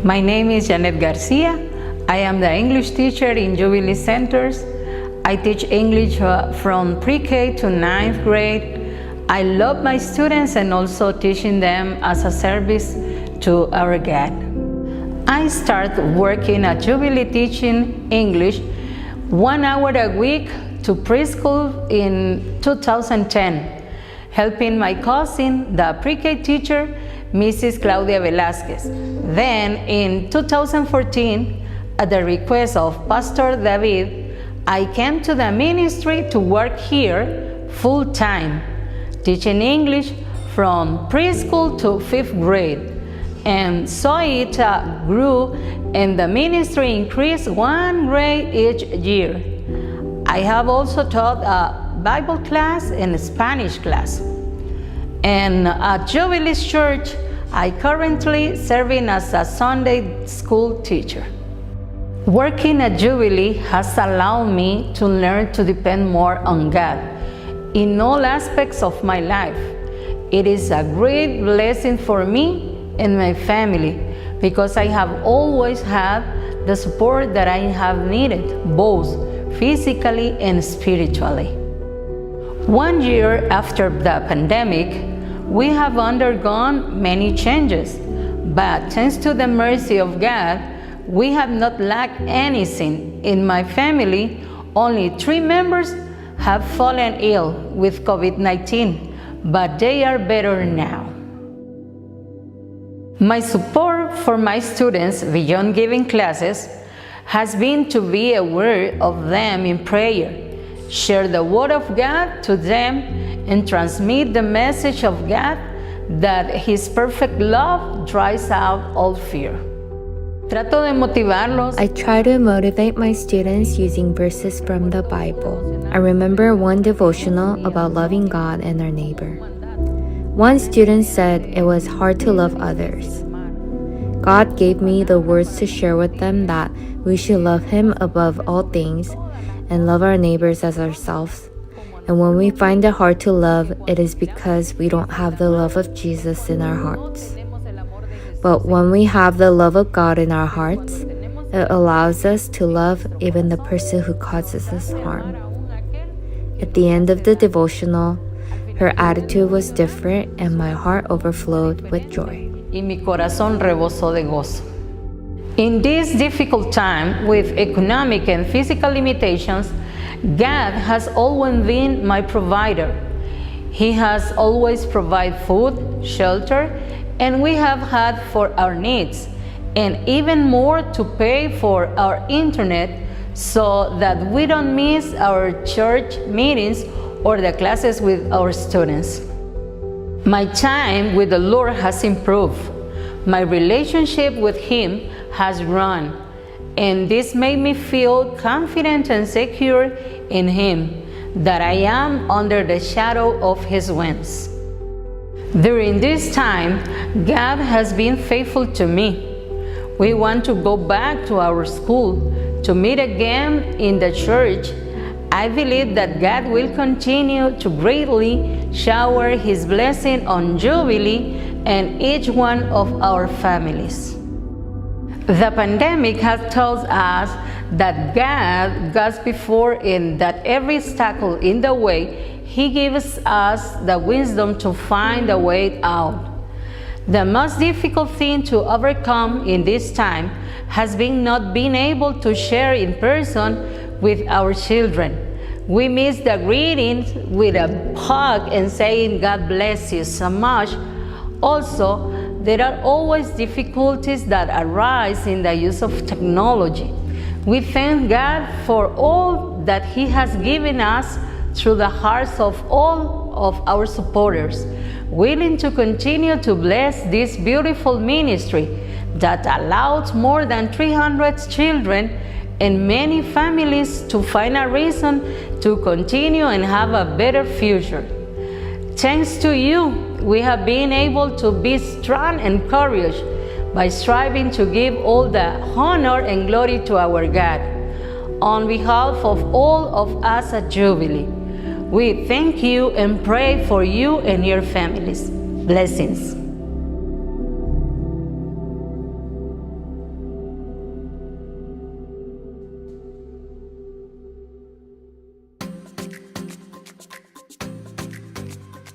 My name is Janeth Garcia. I am the English teacher in Jubilee Centers. I teach English from pre-K to 9th grade. I love my students and also teaching them as a service to our God. I start working at Jubilee teaching English 1 hour a week to preschool in 2010, helping my cousin, the pre-K teacher, Mrs. Claudia Velasquez. Then in 2014, at the request of Pastor David, I came to the ministry to work here full-time, teaching English from preschool to 5th grade. And so it grew and the ministry increased 1 grade each year. I have also taught a Bible class and a Spanish class. And at Jubilee Church, I currently serving as a Sunday school teacher. Working at Jubilee has allowed me to learn to depend more on God in all aspects of my life. It is a great blessing for me and my family because I have always had the support that I have needed, both physically and spiritually. 1 year after the pandemic, we have undergone many changes, but thanks to the mercy of God, we have not lacked anything. In my family, only 3 members have fallen ill with COVID-19, but they are better now. My support for my students beyond giving classes has been to be aware of them in prayer, share the Word of God to them, and transmit the message of God that His perfect love drives out all fear. Trato de motivarlos. I try to motivate my students using verses from the Bible. I remember one devotional about loving God and our neighbor. One student said it was hard to love others. God gave me the words to share with them that we should love Him above all things and love our neighbors as ourselves. And when we find it hard to love, it is because we don't have the love of Jesus in our hearts. But when we have the love of God in our hearts, it allows us to love even the person who causes us harm. At the end of the devotional, her attitude was different and my heart overflowed with joy. Y mi corazón rebosó de gozo. In this difficult time with economic and physical limitations, God has always been my provider. He has always provided food, shelter, and we have had for our needs, and even more to pay for our internet so that we don't miss our church meetings or the classes with our students. My time with the Lord has improved. My relationship with Him has grown, and this made me feel confident and secure in Him, that I am under the shadow of His wings. During this time, God has been faithful to me. We want to go back to our school to meet again in the church. I believe that God will continue to greatly shower His blessing on Jubilee and each one of our families. The pandemic has taught us that God goes before and that every obstacle in the way, He gives us the wisdom to find a way out. The most difficult thing to overcome in this time has been not being able to share in person with our children. We miss the greetings with a hug and saying, God bless you so much. Also, there are always difficulties that arise in the use of technology. We thank God for all that He has given us through the hearts of all of our supporters, willing to continue to bless this beautiful ministry that allowed more than 300 children and many families to find a reason to continue and have a better future. Thanks to you, we have been able to be strong and courageous by striving to give all the honor and glory to our God. On behalf of all of us at Jubilee, we thank you and pray for you and your families. Blessings.